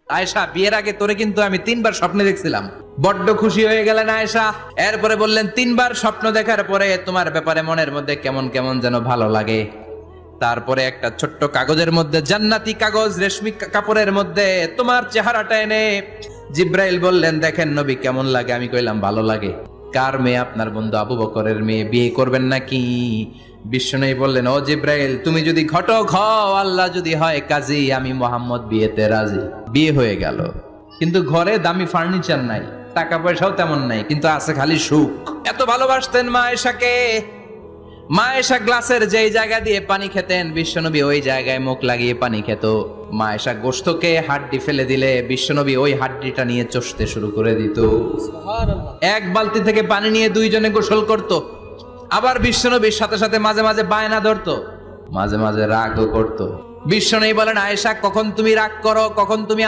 আয়েশা, বিয়ের আগে তোরে কিন্তু আমি 3বার স্বপ্নে দেখছিলাম। বড্ড খুশি হয়ে গেলেন আয়েশা। এরপরে বললেন, 3বার স্বপ্ন দেখার পরে তোমার ব্যাপারে মনের মধ্যে কেমন কেমন যেন ভালো লাগে। তারপরে একটা ছোট্ট কাগজের মধ্যে, জান্নাতি কাগজ, রেশমি কাপড়ের মধ্যে তোমার চেহারাটা এনে জিব্রাইল বললেন, দেখেন নবী কেমন লাগে। আমি কইলাম, ভালো লাগে। কার মেয়ে? আপনার বন্ধু আবু বকরের মেয়ে। বিয়ে করবেন নাকি? বিশ্বনবী বললেন, ও জিব্রাইল, তুমি যদি ঘটক হও, আল্লাহ যদি হয় কাজী, আমি মোহাম্মদ বিয়েতে রাজি। বিয়ে হয়ে গেল, কিন্তু ঘরে দামি ফার্নিচার নাই, টাকা পয়সাও তেমন নাই, কিন্তু আছে খালি সুখ। এত ভালোবাসতেন মা আয়েশাকে। মা আয়েশা গ্লাসের যেই জায়গা দিয়ে পানি খেতেন, বিশ্বনবী ওই জায়গায় মুখ লাগিয়ে পানি খেত। মা আয়েশা গোশতকে হাড্ডি ফেলে দিলে বিশ্বনবী ওই হাড্ডিটা নিয়ে চষতে শুরু করে দিত। এক বালতি থেকে পানি নিয়ে দুইজনে গোসল করত। আবার বিশ্বনবীর সাথে সাথে মাঝে মাঝে বায়না ধরতো, মাঝে মাঝে রাগও করতো। বিশ্বনবী বলেন, আয়েশা, কখন তুমি রাগ করো, কখন তুমি